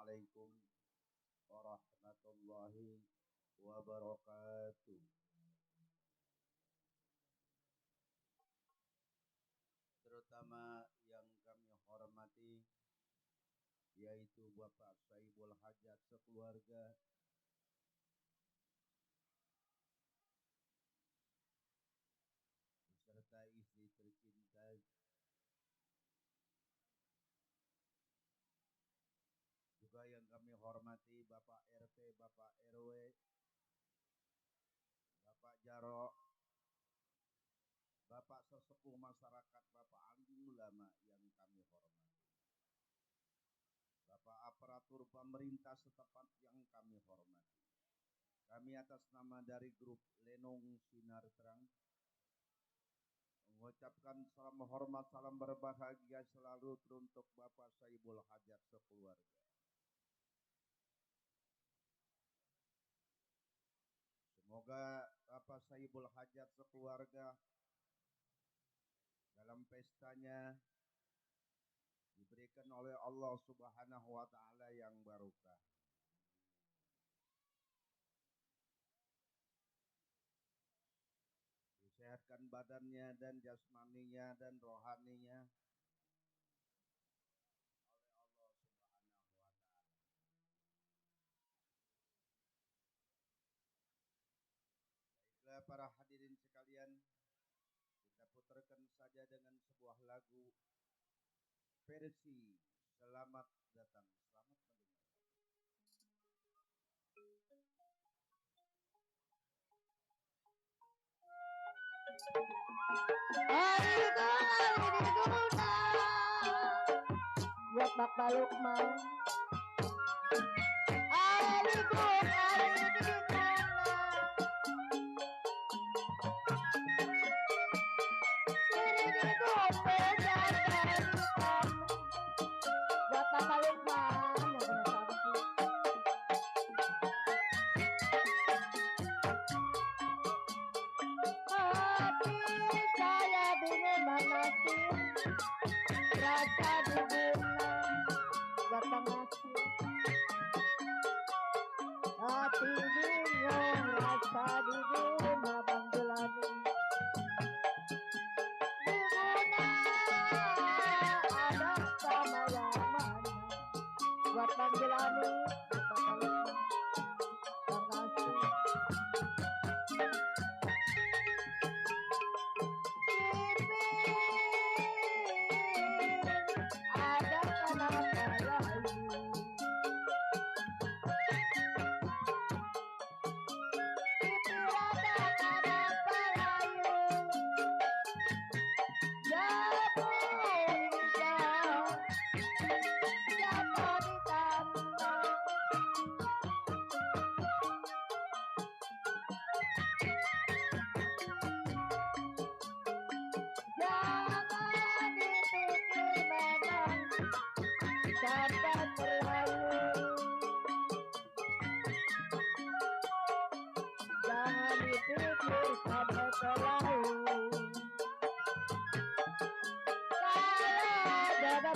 Assalamualaikum warahmatullahi wabarakatuh. Terutama yang kami hormati yaitu Bapak Saibul Hajat sekeluarga, beserta istri tercinta, juga yang kami hormati Bapak RT, Bapak RW, Bapak Jarok, Bapak sesepuh masyarakat, Bapak alim ulama yang kami hormati, Bapak aparatur pemerintah setempat yang kami hormati. Kami atas nama dari grup Lenong Sinar Terang mengucapkan salam hormat, salam berbahagia selalu untuk Bapak Saibul Hajat sekeluarga. Semoga Bapak Saibul Hajat sekeluarga dalam pestanya diberikan oleh Allah Subhanahu wa Ta'ala yang barokah. Disehatkan badannya dan jasmaninya dan rohaninya oleh Allah Subhanahu wa Ta'ala. Baiklah para hadirin sekalian, kita putarkan saja dengan sebuah lagu versi Selamat Datang. Selamat mendengarkan. Buat Bapak Lukman. Buat Bapak Lukman. Hati saya bingung mana sih rasa dibina datang ngasih. Hati bingung rasa dibina Bang Jelani. Diguna ada sama yang mana buat Bang Jelani.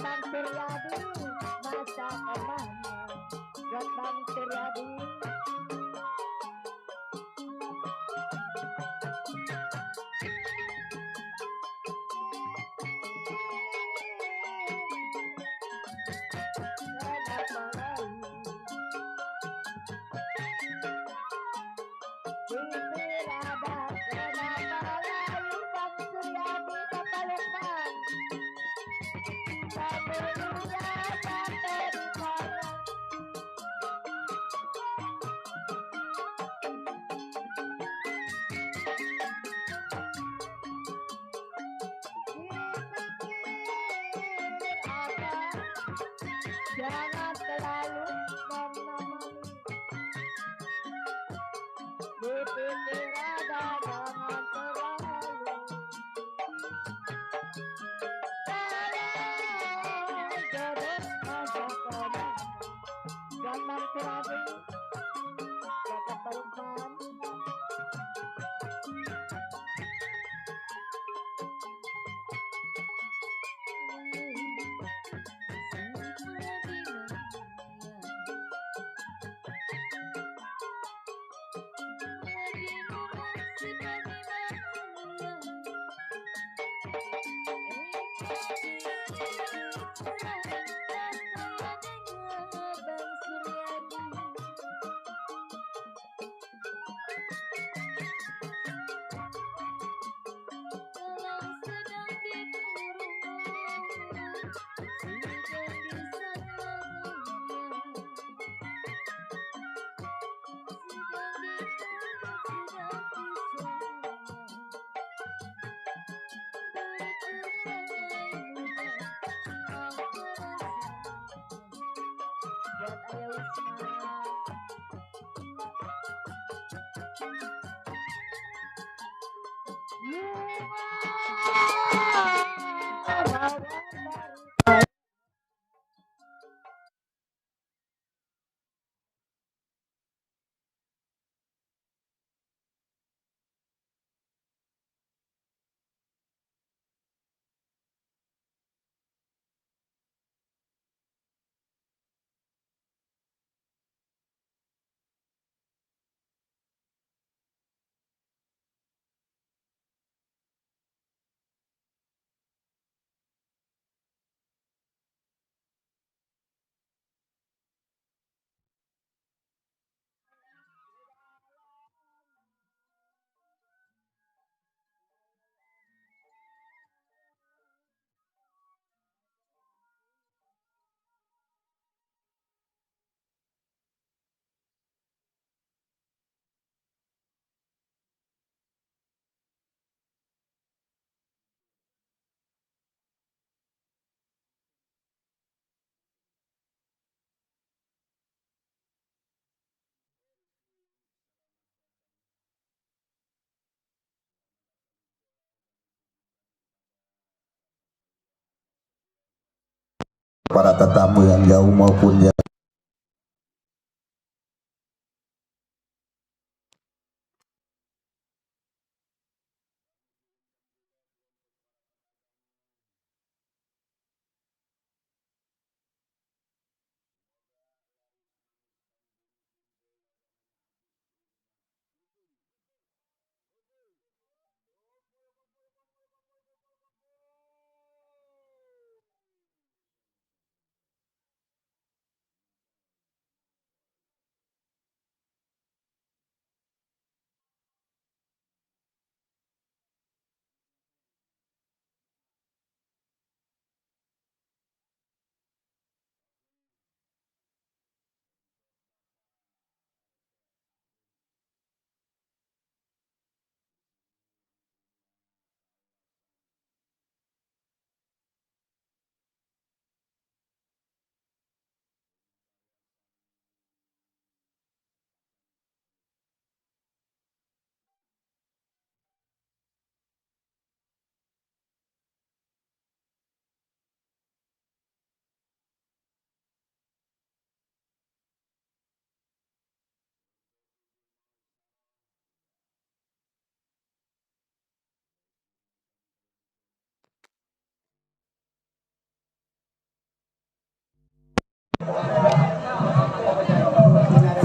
Bang Suryadi masa kemana buat Bang Suryadi. Jangan terlalu menemani dipikir ada, jangan terlalu jodoh masa kemana jangan terlalu jaga Lukman. para tetamu yang jauh maupun yang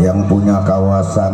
yang punya kawasan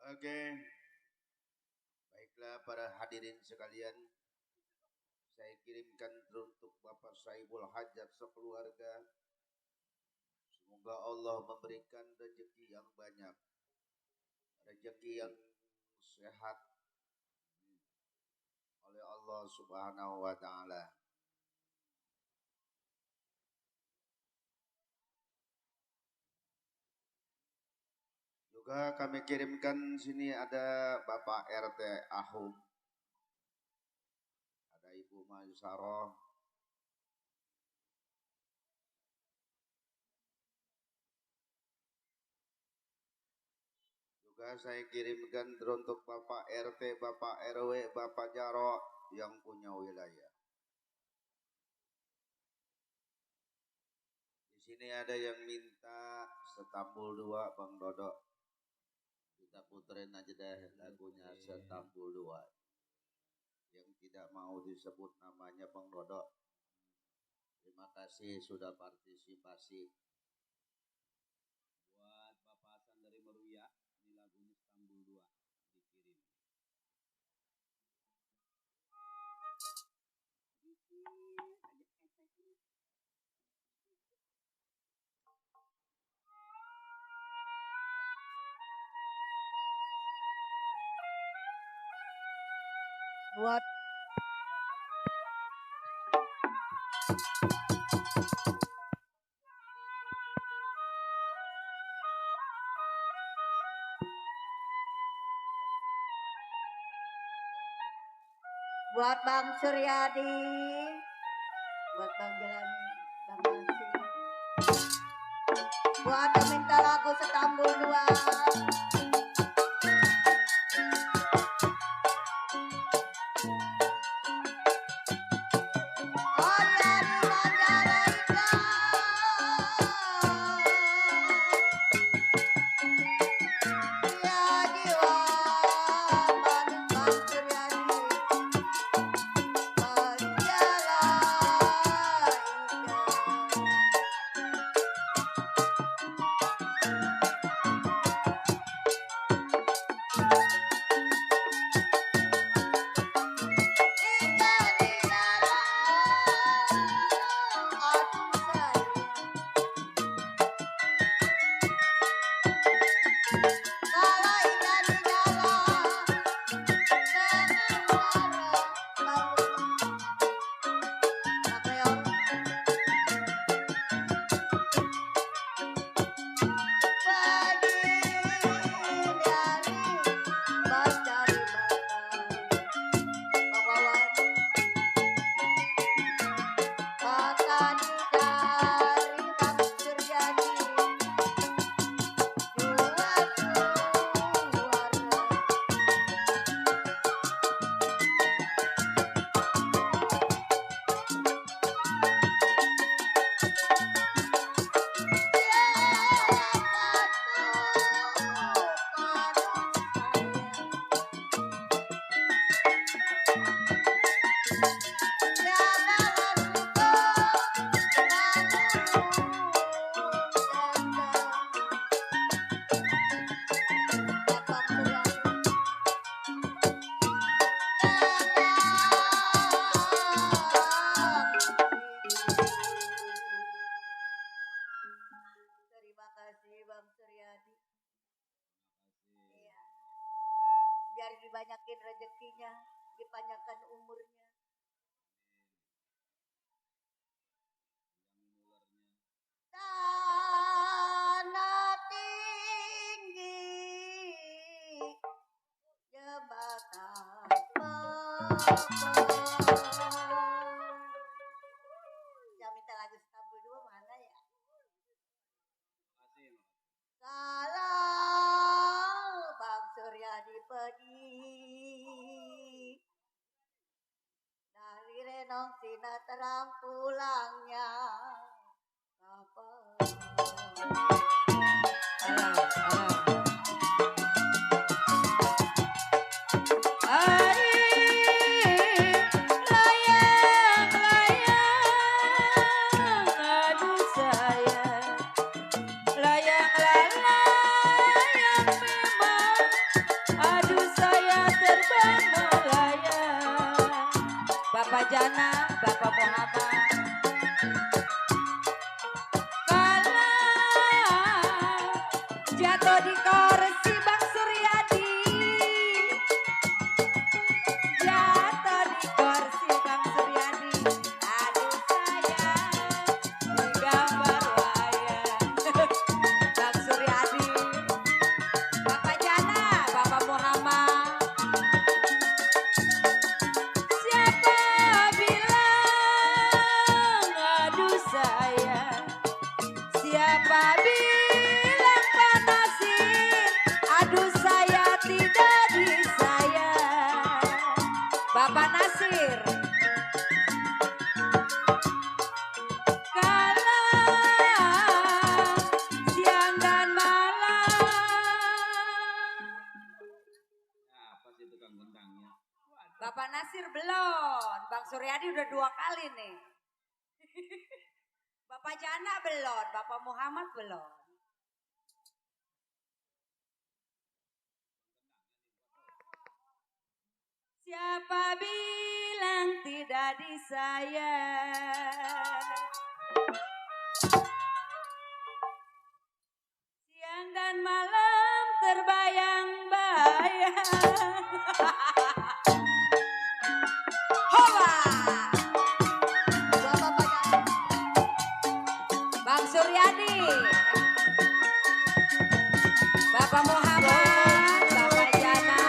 Oke, baiklah para hadirin sekalian, saya kirimkan untuk Bapak Saibul Hajat sekeluarga. Semoga Allah memberikan rezeki yang banyak, rezeki yang sehat oleh Allah Subhanahu wa taala. Juga kami kirimkan sini ada Bapak RT Ahum, ada Ibu Maisarah, juga saya kirimkan untuk Bapak RT, Bapak RW, Bapak Jarok yang punya wilayah. Di sini ada yang minta Setambul 2 Bang Dodo. Kita puterin aja deh lagunya Setambul 2. Yang tidak mau disebut namanya Bang Dodo, terima kasih sudah partisipasi. Buat Bapak Hasan dari Meruya, ini lagunya Setambul 2 dikirim. Buat buat Bang Suryadi, buat Bang Jelani, Bang Nasi, buat yang minta lagu Setambul 2. Biar dibanyakin rezekinya, dipanjangkan umurnya. Tanah tinggi, jembatan yang minta lagu Setambul 2 mana ya? Kalau Bang Suryadi pergi dari Renong Sinaterang pulangnya kapan? kali tukang gendangnya. Bapak Nasir belum. Bang Suryadi udah 2 kali nih. Bapak Jana belum. Bapak Muhammad belum. Siapa bilang tidak disayang? Siang dan malam terbayang-bayang. Hoa! Bang Suryadi, Bapak Muhammad, Bapak Jana,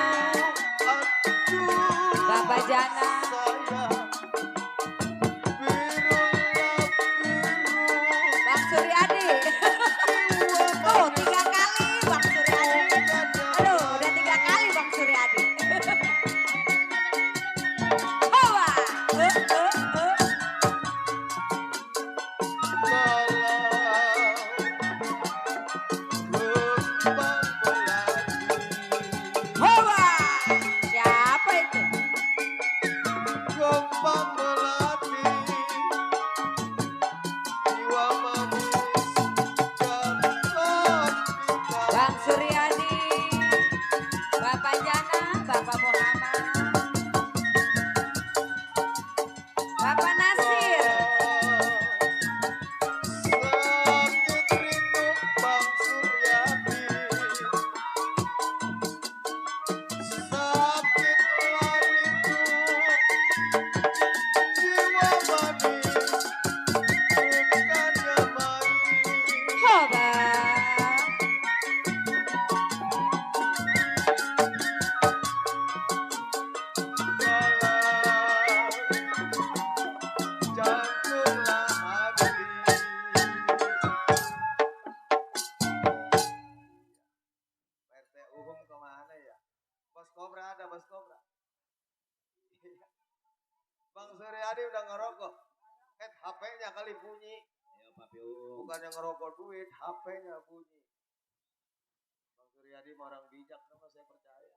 Bapak Jana. Bang Suryadi. Tuh 3 kali Bang Suryadi. Aduh udah 3 kali Bang Suryadi. Hawa. Hawa. Siapa itu? Bang Suryadi, Bapak Jana, Bapak Muhammad, Bapak Nasir. Hoba. PT Uhum kemana ya? Bos Kobra ada, Bos Kobra. Bang Suryadi udah ngerokok. HP-nya kali bunyi. Ayo Papi Uung. Bukannya ngerokok duit, HP-nya bunyi. Bang Suryadi mah orang bijak sama saya percaya.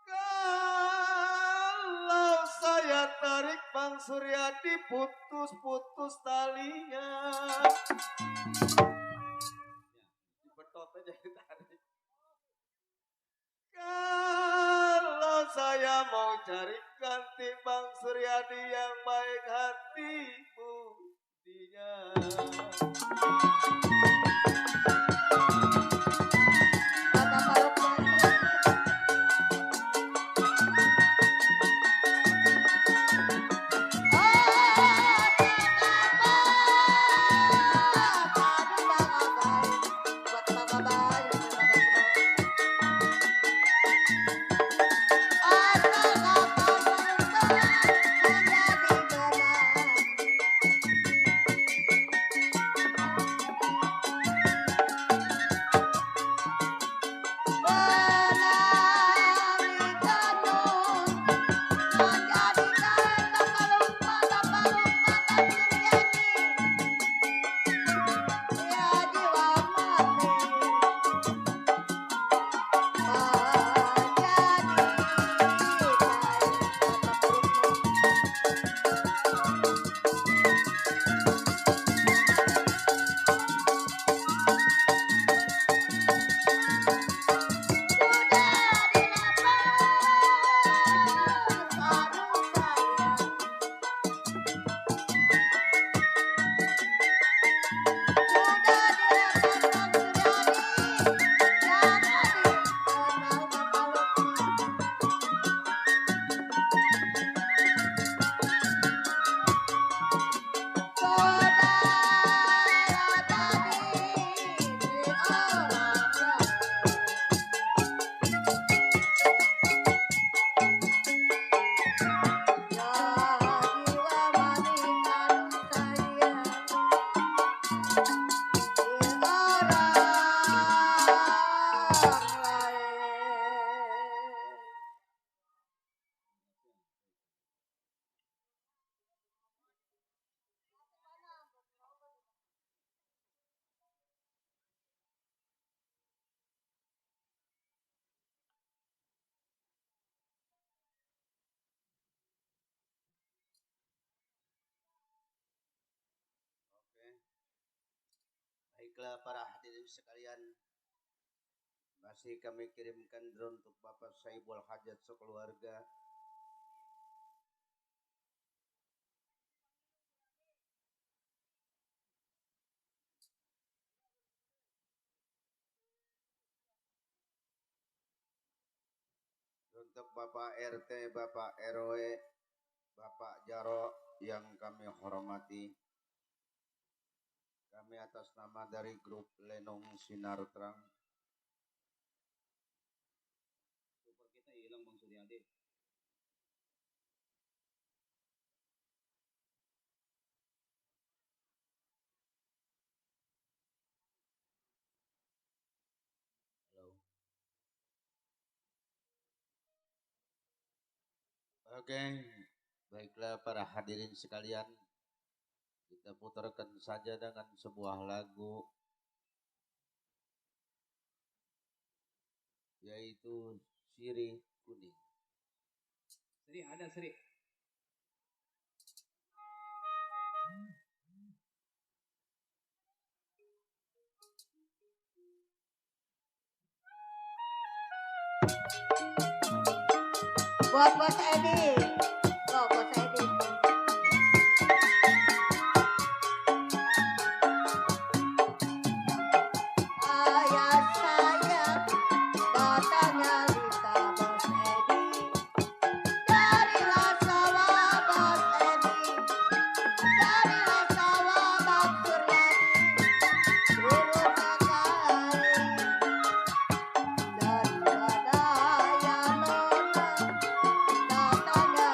Kalau saya tarik Bang Suryadi putus-putus talinya. Dibetot aja ditarik. Kalau saya mau cari ganti Bang Suryadi yang baik hati budinya. Baiklah para hadirin sekalian, masih kami kirimkan drone untuk Bapak Saibul Hajat sekeluarga. Untuk Bapak RT, Bapak RW, Bapak Jaro yang kami hormati, kami atas nama dari grup Lenong Sinar Terang. Super kita hilang Bang Suryadi. Halo. Oke, baiklah para hadirin sekalian, kita putarkan saja dengan sebuah lagu yaitu Sirih Kuning. Sri ada Sri. Buat Bos Edi. Oh, Bos Edi. Ayah saya datangnya Lita Bos Edi. Darilah sawah Bos Edi. Darilah sawah Bang Suryadi. Turun ke kali. Daripada ya nona datangnya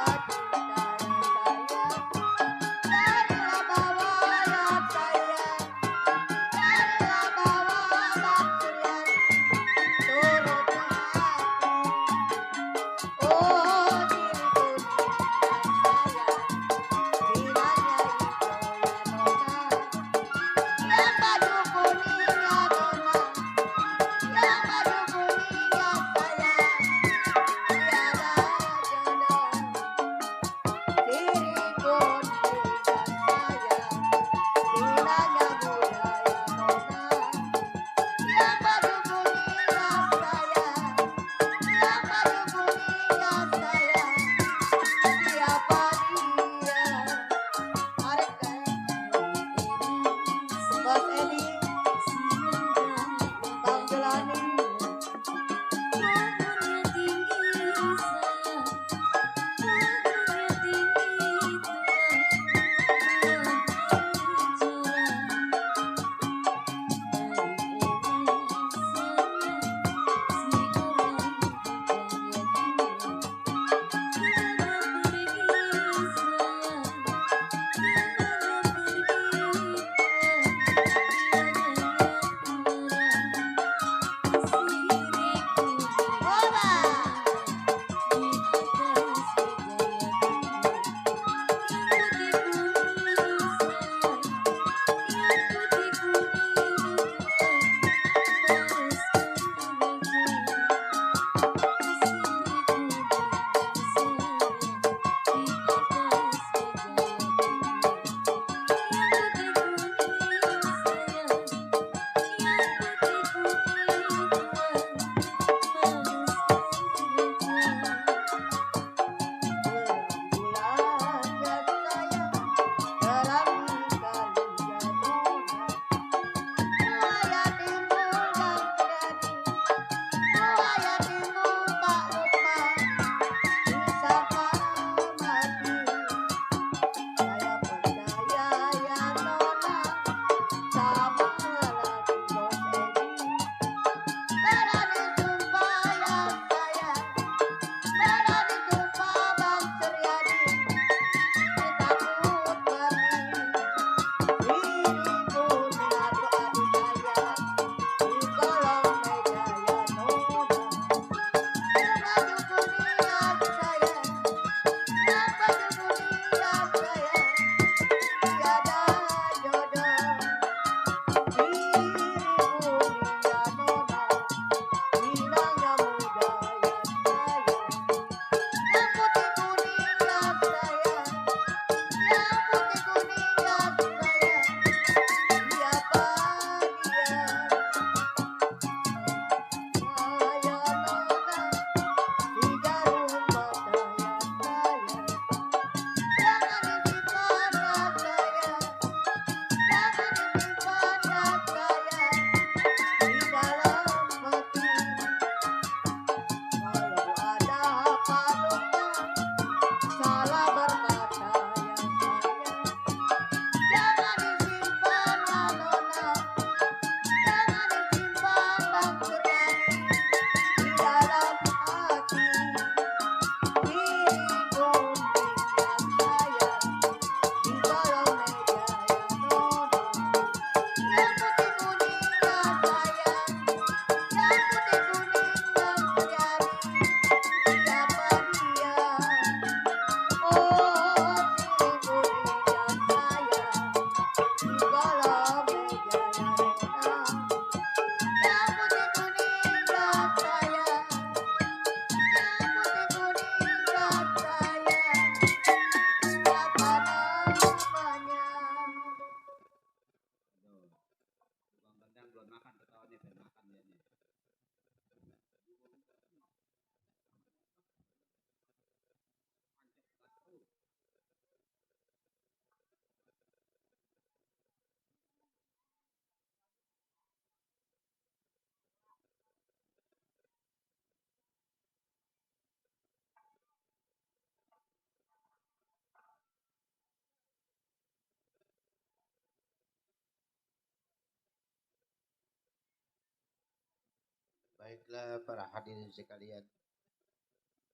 Baiklah para hadirin sekalian,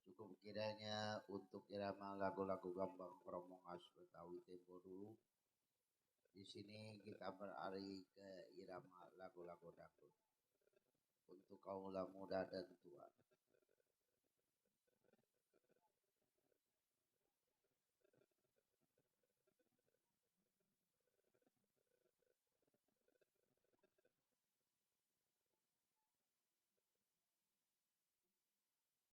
cukup kiranya untuk irama lagu-lagu gambang Kromong As Betawi tempo dulu. Di sini kita beralih ke irama lagu-lagu dangdut untuk kaula muda dan tua.